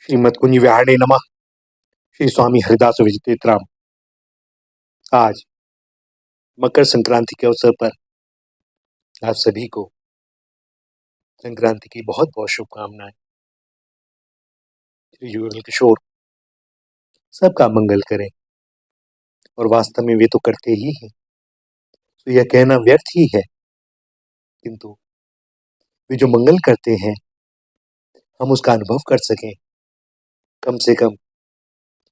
श्रीमद कुंज विहारिणे नमः। श्री स्वामी हरिदास विजितेत्राम। आज मकर संक्रांति के अवसर पर आप सभी को संक्रांति की बहुत बहुत शुभकामनाएं। श्री युगल किशोर सबका मंगल करें, और वास्तव में वे तो करते ही हैं, तो यह कहना व्यर्थ ही है, किंतु वे जो मंगल करते हैं हम उसका अनुभव कर सकें, कम से कम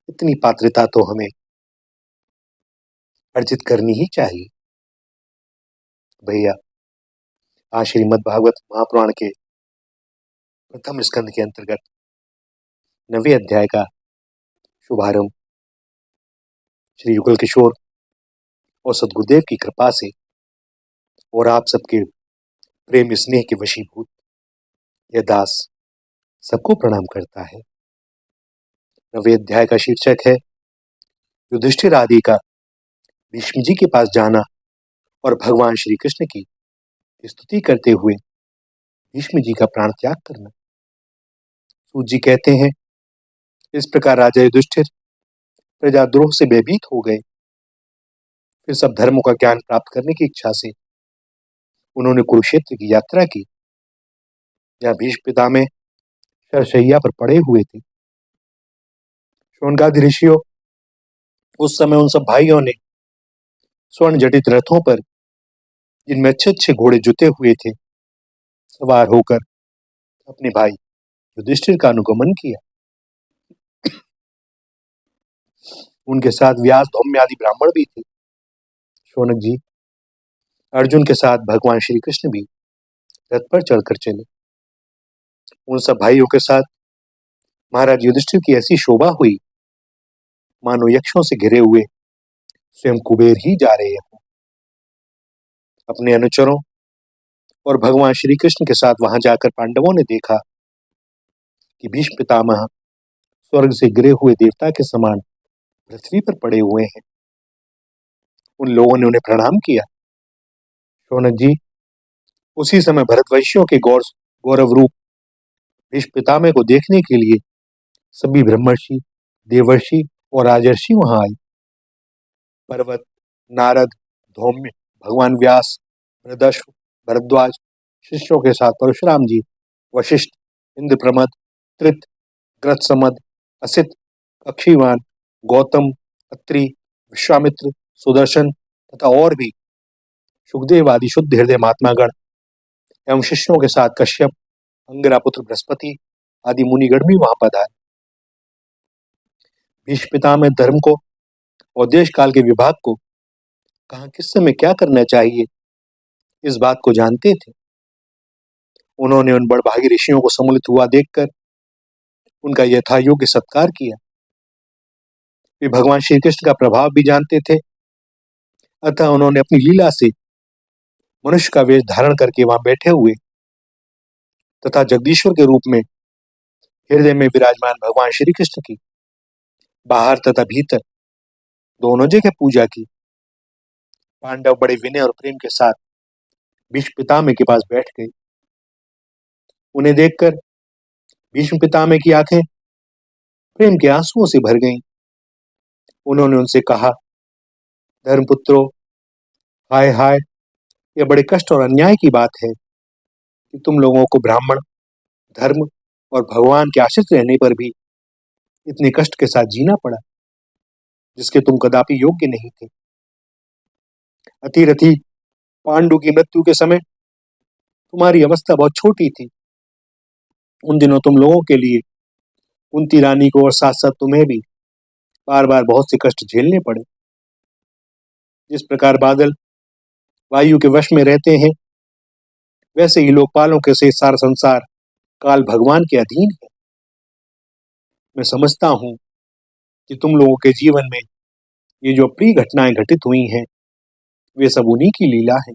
इतनी पात्रता तो हमें अर्जित करनी ही चाहिए। भैया, आज श्रीमद् भागवत महापुराण के प्रथम स्कंद के अंतर्गत 9वें अध्याय का शुभारंभ श्री युगल किशोर और सद्गुरुदेव की कृपा से और आप सबके प्रेम स्नेह के वशीभूत यह दास सबको प्रणाम करता है। 9वें अध्याय का शीर्षक है युधिष्ठिर आदि का भीष्म जी के पास जाना और भगवान श्री कृष्ण की स्तुति करते हुए भीष्म जी का प्राण त्याग करना। सूत जी कहते हैं, इस प्रकार राजा युधिष्ठिर प्रजाद्रोह से भयभीत हो गए। फिर सब धर्मों का ज्ञान प्राप्त करने की इच्छा से उन्होंने कुरुक्षेत्र की यात्रा की, जहां भीष्म पितामह शरशैया पर पड़े हुए थे। शौनकादि ऋषियों उस समय उन सब भाइयों ने स्वर्ण जटित रथों पर, जिनमें अच्छे अच्छे घोड़े जुते हुए थे, सवार होकर अपने भाई युधिष्ठिर का अनुगमन किया। उनके साथ व्यास धौम्य आदि ब्राह्मण भी थे। शौनक जी अर्जुन के साथ भगवान श्री कृष्ण भी रथ पर चढ़कर चले। उन सब भाइयों के साथ महाराज युधिष्ठिर की ऐसी शोभा हुई मानो यक्षों से घिरे हुए स्वयं कुबेर ही जा रहे हों। अपने अनुचरों और भगवान श्री कृष्ण के साथ वहां जाकर पांडवों ने देखा कि भीष्म पितामह स्वर्ग से गिरे हुए देवता के समान पृथ्वी पर पड़े हुए हैं। उन लोगों ने उन्हें प्रणाम किया। शौनक जी उसी समय भरतवंशियों के गौरव रूप भीष्म पितामह को देखने के लिए सभी ब्रह्मर्षि, देवर्षि और राजर्षि वहां आए। पर्वत, नारद, धौम्य, भगवान व्यास, भरदश्व, भरद्वाज शिष्यों के साथ परशुराम जी, वशिष्ठ, इंद्रप्रमद, त्रित, ग्रत्समद, असित, अक्षीवान, गौतम, अत्रि, विश्वामित्र, सुदर्शन तथा और भी सुखदेव आदि शुद्ध हृदय महात्मागण एवं शिष्यों के साथ कश्यप, अंगिरा पुत्र बृहस्पति आदि मुनिगण भी वहां पधारे। भीष्म पितामह धर्म को और देश काल के विभाग को कहाँ किस समय क्या करना चाहिए इस बात को जानते थे। उन्होंने उन बड़भागी ऋषियों को सम्मिलित हुआ देखकर उनका यथायोग्य सत्कार किया। वे भगवान श्री कृष्ण का प्रभाव भी जानते थे, अतः उन्होंने अपनी लीला से मनुष्य का वेश धारण करके वहां बैठे हुए तथा जगदीश्वर के रूप में हृदय में विराजमान भगवान श्री कृष्ण की बाहर तथा भीतर दोनों जगह पूजा की। पांडव बड़े विनय और प्रेम के साथ भीष्म पितामह के पास बैठ गए। उन्हें देखकर भीष्म पितामह की आंखें प्रेम के आंसुओं से भर गईं। उन्होंने उनसे कहा, धर्मपुत्रों, हाय हाय, यह बड़े कष्ट और अन्याय की बात है कि तुम लोगों को ब्राह्मण, धर्म और भगवान के आश्रित रहने पर भी इतने कष्ट के साथ जीना पड़ा, जिसके तुम कदापि योग्य नहीं थे। अतिरथी पांडु की मृत्यु के समय तुम्हारी अवस्था बहुत छोटी थी। उन दिनों तुम लोगों के लिए कुंती रानी को और साथ साथ तुम्हें भी बार बार बहुत से कष्ट झेलने पड़े। जिस प्रकार बादल वायु के वश में रहते हैं, वैसे ही लोकपालों के से सारा संसार काल भगवान के अधीन है। मैं समझता हूं कि तुम लोगों के जीवन में ये जो अप्रिय घटनाएं घटित हुई हैं, वे सब उन्हीं की लीला है।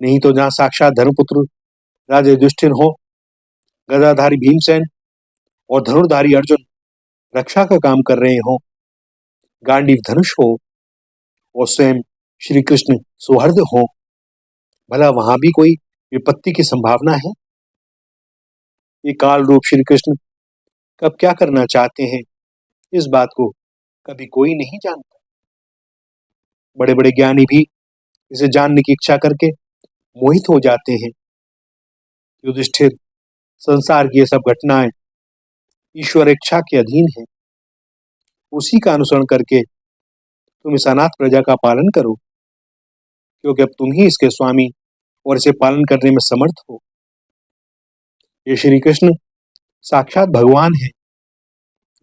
नहीं तो जहां साक्षात धर्मपुत्र राजा युधिष्ठिर हो, गदाधारी भीमसेन और धनुर्धारी अर्जुन रक्षा का काम कर रहे हो, गांडीव धनुष हो और स्वयं श्री कृष्ण सुहृद हो, भला वहां भी कोई विपत्ति की संभावना है? ये काल रूप श्री कृष्ण कब क्या करना चाहते हैं, इस बात को कभी कोई नहीं जानता। बड़े बड़े ज्ञानी भी इसे जानने की इच्छा करके मोहित हो जाते हैं। युधिष्ठिर, संसार की ये सब घटनाएं ईश्वर इच्छा के अधीन है। उसी का अनुसरण करके तुम इस अनाथ प्रजा का पालन करो, क्योंकि अब तुम ही इसके स्वामी और इसे पालन करने में समर्थ हो। ये श्री कृष्ण साक्षात भगवान है।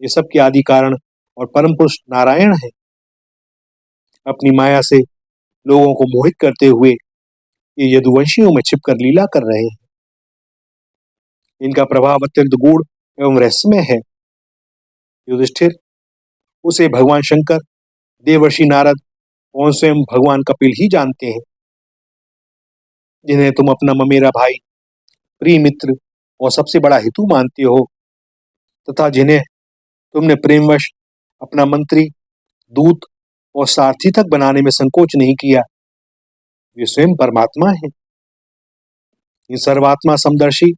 ये सब के आदि कारण और परम पुरुष नारायण है। अपनी माया से लोगों को मोहित करते हुए ये यदुवंशियों में छिपकर लीला कर रहे हैं। इनका प्रभाव अत्यंत गूढ़ एवं रहस्यमय है। युधिष्ठिर, उसे भगवान शंकर, देवर्षि नारद और स्वयं भगवान कपिल ही जानते हैं, जिन्हें तुम अपना ममेरा भाई, प्रिय मित्र और सबसे बड़ा हितु मानते हो, तथा जिन्हें तुमने प्रेमवश अपना मंत्री, दूत और सारथी तक बनाने में संकोच नहीं किया। वे स्वयं परमात्मा हैं। ये सर्वात्मा समदर्शी,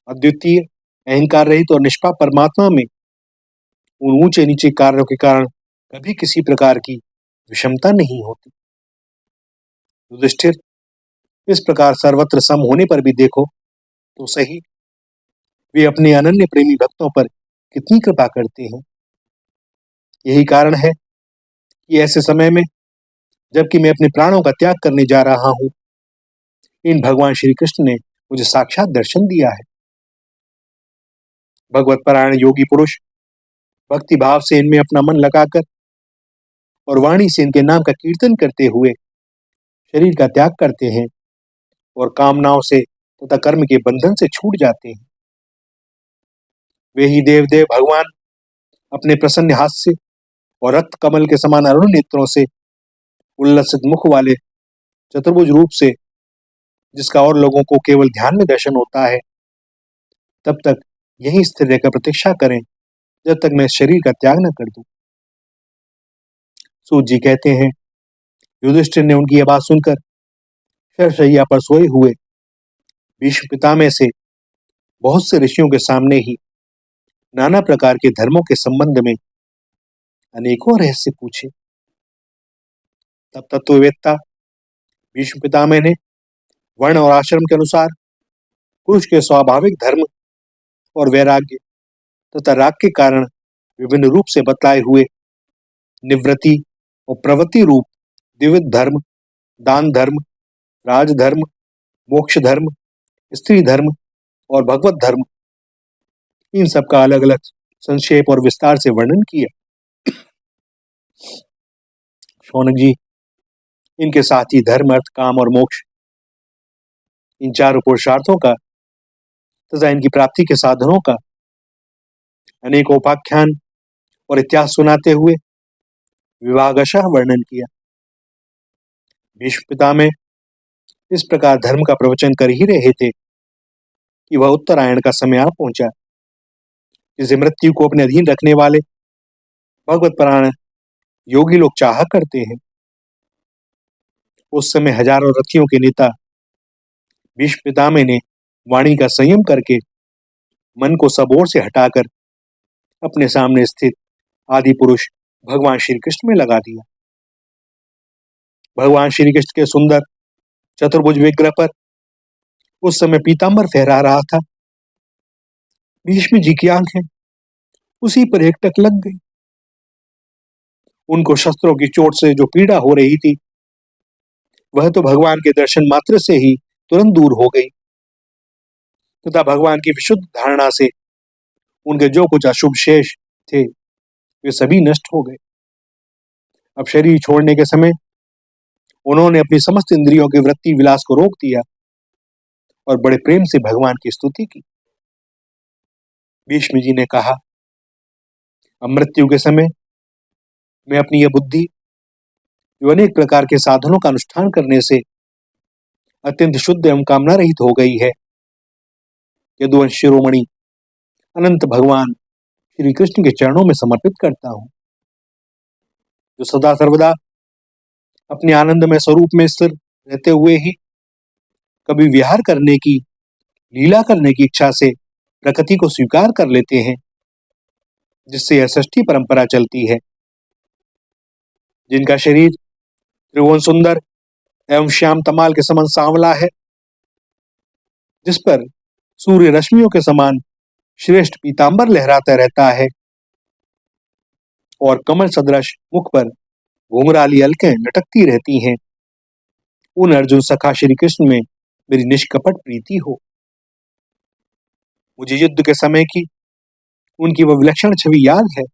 अद्वितीय, अहंकार रहित और निष्पाप परमात्मा में उन ऊंचे नीचे कार्यों के कारण कभी किसी प्रकार की विषमता नहीं होती। युधिष्ठिर, इस प्रकार सर्वत्र सम होने पर भी देखो तो सही, वे अपने अनन्य प्रेमी भक्तों पर कितनी कृपा करते हैं। यही कारण है कि ऐसे समय में, जबकि मैं अपने प्राणों का त्याग करने जा रहा हूं, इन भगवान श्री कृष्ण ने मुझे साक्षात दर्शन दिया है। भगवत परायण योगी पुरुष भक्ति भाव से इनमें अपना मन लगाकर और वाणी से इनके नाम का कीर्तन करते हुए शरीर का त्याग करते हैं और कामनाओं से तथा कर्म के बंधन से छूट जाते हैं। वे ही देवदेव भगवान अपने प्रसन्न हास्य और रक्त कमल के समान अरुण नेत्रों से, उल्लसित मुख वाले चतुर्भुज रूप से, जिसका और लोगों को केवल ध्यान में दर्शन होता है, तब तक यहीं स्थिर रहकर प्रतीक्षा करें जब तक मैं शरीर का त्याग न कर दूं। सूत जी कहते हैं, युधिष्ठिर ने उनकी यह बात सुनकर शरशैया पर सोए हुए भीष्म पितामह से बहुत से ऋषियों के सामने ही नाना प्रकार के धर्मों के संबंध में अनेकों रहस्य पूछे। तब तत्ववेत्ता भीष्म पितामह ने वर्ण और आश्रम के अनुसार पुरुष के स्वाभाविक धर्म और वैराग्य तथा राग के कारण विभिन्न रूप से बतलाए हुए निवृत्ति और प्रवृत्ति रूप द्विविध धर्म, दान धर्म, राजधर्म, मोक्ष धर्म, स्त्री धर्म और भगवत धर्म, इन सब का अलग अलग संक्षेप और विस्तार से वर्णन किया। शौनक जी, इनके साथ ही धर्म, अर्थ, काम और मोक्ष, इन चारों पुरुषार्थों का तथा इनकी प्राप्ति के साधनों का अनेक उपाख्यान और इतिहास सुनाते हुए विभागशः वर्णन किया। भीष्म पितामह इस प्रकार धर्म का प्रवचन कर ही रहे थे कि वह उत्तरायण का समय आ पहुंचा, जिसे मृत्यु को अपने अधीन रखने वाले भगवत परायण योगी लोग चाहा करते हैं। उस समय हजारों रथियों के नेता भीष्म पितामह ने वाणी का संयम करके मन को सब ओर से हटाकर अपने सामने स्थित आदि पुरुष भगवान श्री कृष्ण में लगा दिया। भगवान श्री कृष्ण के सुंदर चतुर्भुज विग्रह पर उस समय पीतांबर फहरा रहा था। भीष्म जी की आंखें उसी पर एकटक लग गई। उनको शस्त्रों की चोट से जो पीड़ा हो रही थी, वह तो भगवान के दर्शन मात्र से ही तुरंत दूर हो गई, तथा भगवान की विशुद्ध धारणा से उनके जो कुछ अशुभ शेष थे, वे सभी नष्ट हो गए। अब शरीर छोड़ने के समय उन्होंने अपनी समस्त इंद्रियों के वृत्ति विलास को रोक दिया और बड़े प्रेम से भगवान की स्तुति की। भीष्म जी ने कहा, अब मृत्यु के समय मैं अपनी यह बुद्धि, जो अनेक प्रकार के साधनों का अनुष्ठान करने से अत्यंत शुद्ध एवं कामना रहित हो गई है, यदुवंश शिरोमणि अनंत भगवान श्री कृष्ण के चरणों में समर्पित करता हूं, जो सदा सर्वदा अपने आनंदमय स्वरूप में स्थिर रहते हुए ही कभी विहार करने की, लीला करने की इच्छा से प्रकृति को स्वीकार कर लेते हैं, जिससे यह षष्ठी परंपरा चलती है, जिनका शरीर त्रिभुवन सुंदर एवं श्याम तमाल के समान सांवला है, जिस पर सूर्य रश्मियों के समान श्रेष्ठ पीतांबर लहराता रहता है और कमल सदृश मुख पर घुंघराली अलकें लटकती रहती हैं, उन अर्जुन सखा श्री कृष्ण में मेरी निष्कपट प्रीति हो। मुझे युद्ध के समय की उनकी वह विलक्षण छवि याद है।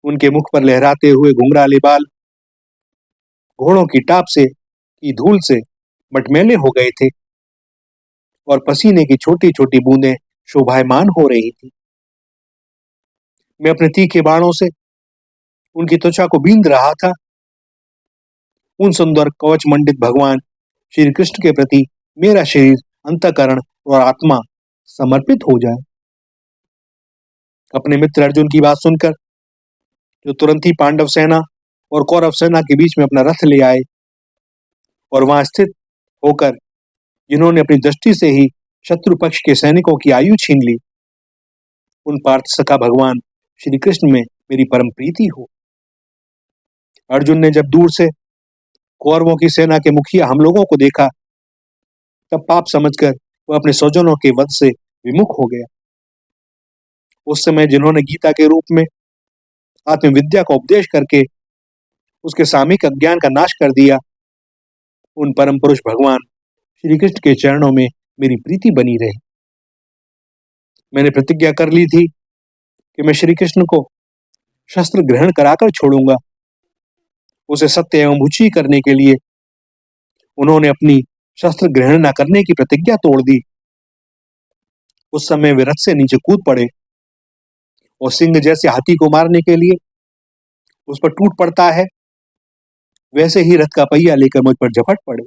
उनके मुख पर लहराते हुए घुंघराले बाल घोड़ों की टाप से की धूल से मटमैले हो गए थे और पसीने की छोटी छोटी बूंदें शोभायमान हो रही थी। मैं अपने तीखे बाणों से उनकी त्वचा को बींध रहा था। उन सुंदर कवच मंडित भगवान श्री कृष्ण के प्रति मेरा शरीर, अंतःकरण और आत्मा समर्पित हो जाए। अपने मित्र अर्जुन की बात सुनकर जो तुरंत ही पांडव सेना और कौरव सेना के बीच में अपना रथ ले आए और वहां स्थित होकर जिन्होंने अपनी दृष्टि से ही शत्रु पक्ष के सैनिकों की आयु छीन ली, उन पार्थ सखा भगवान श्री कृष्ण में मेरी परम प्रीति हो। अर्जुन ने जब दूर से कौरवों की सेना के मुखिया हम लोगों को देखा, तब पाप समझकर वह अपने स्वजनों के वध से विमुख हो गया। उस समय जिन्होंने गीता के रूप में आत्मविद्या का उपदेश करके उसके सामयिक अज्ञान का नाश कर दिया, उन परम पुरुष भगवान श्री कृष्ण के चरणों में मेरी प्रीति बनी रहे। मैंने प्रतिज्ञा कर ली थी कि मैं श्री कृष्ण को शस्त्र ग्रहण कराकर छोड़ूंगा। उसे सत्य एवं ऊंची करने के लिए उन्होंने अपनी शस्त्र ग्रहण न करने की प्रतिज्ञा तोड़ दी। उस समय वे रथ से नीचे कूद पड़े और सिंह जैसे हाथी को मारने के लिए उस पर टूट पड़ता है, वैसे ही रथ का पहिया लेकर मुझ पर झपट पड़े।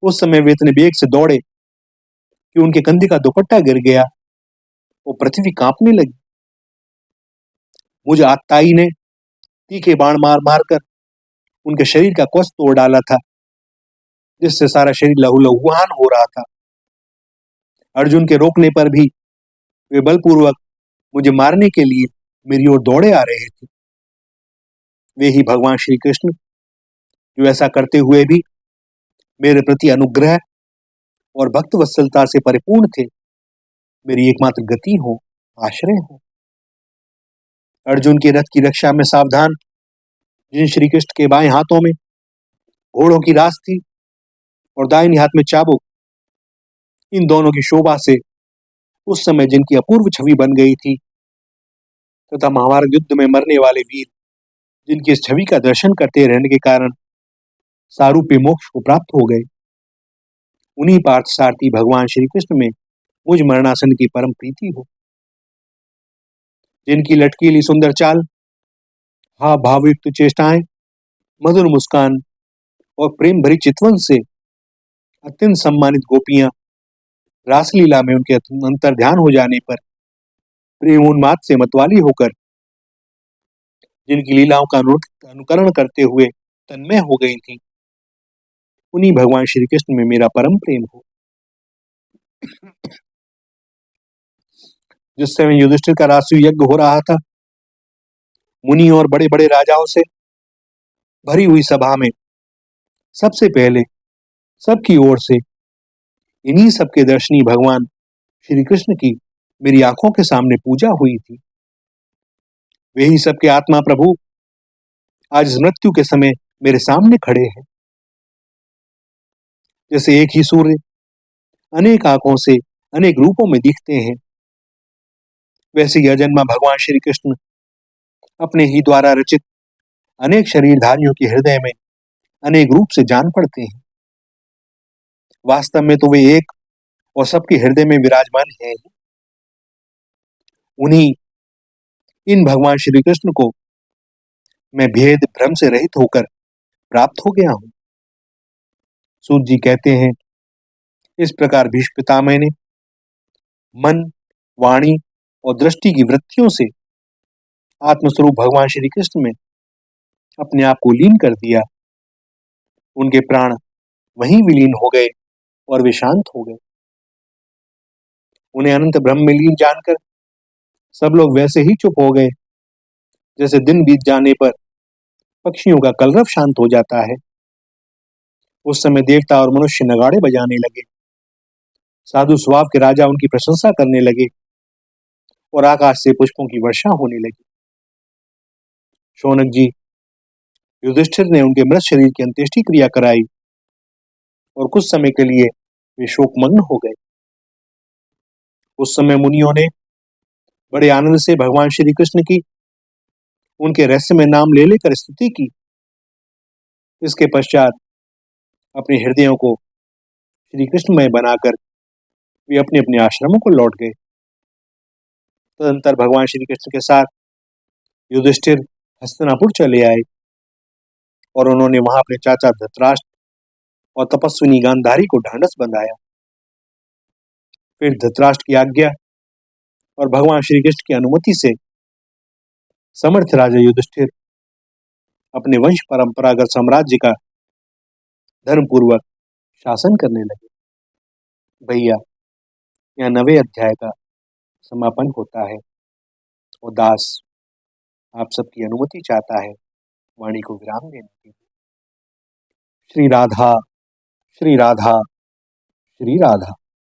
उस समय वे इतने वेग से दौड़े कि उनके कंधे का दुपट्टा गिर गया और पृथ्वी कांपने लगी। मुझे आत्ताई ने तीखे बाण मार मार कर उनके शरीर का कवच तोड़ डाला था, जिससे सारा शरीर लहूलुहान हो रहा था। अर्जुन के रोकने पर भी वे बलपूर्वक मुझे मारने के लिए मेरी ओर दौड़े आ रहे थे। वे ही भगवान श्री कृष्ण जो ऐसा करते हुए भी मेरे प्रति अनुग्रह और भक्त वत्सलता से परिपूर्ण थे, मेरी एकमात्र गति हो, आश्रय हो। अर्जुन के रथ की रक्षा में सावधान जिन श्री कृष्ण के बाएं हाथों में घोड़ों की रास थी और दाहिने हाथ में चाबुक, इन दोनों की शोभा से उस समय जिनकी अपूर्व छवि बन गई थी तथा महाभारत युद्ध में मरने वाले वीर जिनकी इस छवि का दर्शन करते रहने के कारण सारूप्य मोक्ष को प्राप्त हो गए, उन्हीं पार्थ सारथी भगवान श्री कृष्ण में मुझ मरणासन की परम प्रीति हो। जिनकी लटकीली सुंदर चाल, हा भावयुक्त चेष्टाएं, मधुर मुस्कान और प्रेम भरी चितवन से अत्यंत सम्मानित गोपियां रासलीला में उनके अंतर ध्यान हो जाने पर प्रेम उन्माद से मतवाली होकर जिनकी लीलाओं का अनुकरण करते हुए तन्मय हो गई थी, उन्हीं भगवान श्री कृष्ण में मेरा परम प्रेम हो। जिस समय युधिष्ठिर का राष्ट्रीय यज्ञ हो रहा था, मुनि और बड़े बड़े राजाओं से भरी हुई सभा में सबसे पहले सबकी ओर से इन्हीं सबके दर्शनी भगवान श्री कृष्ण की मेरी आंखों के सामने पूजा हुई थी। वे ही सबके आत्मा प्रभु आज इस मृत्यु के समय मेरे सामने खड़े हैं। जैसे एक ही सूर्य अनेक आंखों से अनेक रूपों में दिखते हैं, वैसे ही अजन्मा भगवान श्री कृष्ण अपने ही द्वारा रचित अनेक शरीरधारियों के हृदय में अनेक रूप से जान पड़ते हैं। वास्तव में तो वे एक और सबके हृदय में विराजमान हैं। उन्हीं इन भगवान श्री कृष्ण को मैं भेद भ्रम से रहित होकर प्राप्त हो गया हूं। सूत जी कहते हैं, इस प्रकार भीष्म पितामह ने मन, वाणी और दृष्टि की वृत्तियों से आत्मस्वरूप भगवान श्री कृष्ण में अपने आप को लीन कर दिया। उनके प्राण वहीं विलीन हो गए और वे शांत हो गए। उन्हें अनंत ब्रह्म में लीन जानकर सब लोग वैसे ही चुप हो गए जैसे दिन बीत जाने पर पक्षियों का कलरव शांत हो जाता है। उस समय देवता और मनुष्य नगाड़े बजाने लगे, साधु स्वभाव के राजा उनकी प्रशंसा करने लगे और आकाश से पुष्पों की वर्षा होने लगी। शौनक जी, युधिष्ठिर ने उनके मृत शरीर की अंत्येष्टि क्रिया कराई और कुछ समय के लिए वे शोकमग्न हो गए। उस समय मुनियों ने बड़े आनंद से भगवान श्री कृष्ण की उनके रहस्य में नाम ले लेकर स्तुति की। इसके पश्चात अपने हृदयों को श्री कृष्णमय बनाकर वे अपने अपने आश्रमों को लौट गए। तदंतर भगवान श्री कृष्ण के साथ युधिष्ठिर हस्तिनापुर चले आए और उन्होंने वहां अपने चाचा धृतराष्ट्र और तपस्विनी गांधारी को ढांढस बंधाया। फिर धृतराष्ट्र की आज्ञा और भगवान श्री कृष्ण की अनुमति से समर्थ राजा युधिष्ठिर अपने वंश परंपरागत साम्राज्य का धर्म पूर्वक शासन करने लगे। भैया, यह 9वें अध्याय का समापन होता है और दास आप सबकी अनुमति चाहता है वाणी को विराम देने के लिए। श्री राधा, श्री राधा, श्री राधा।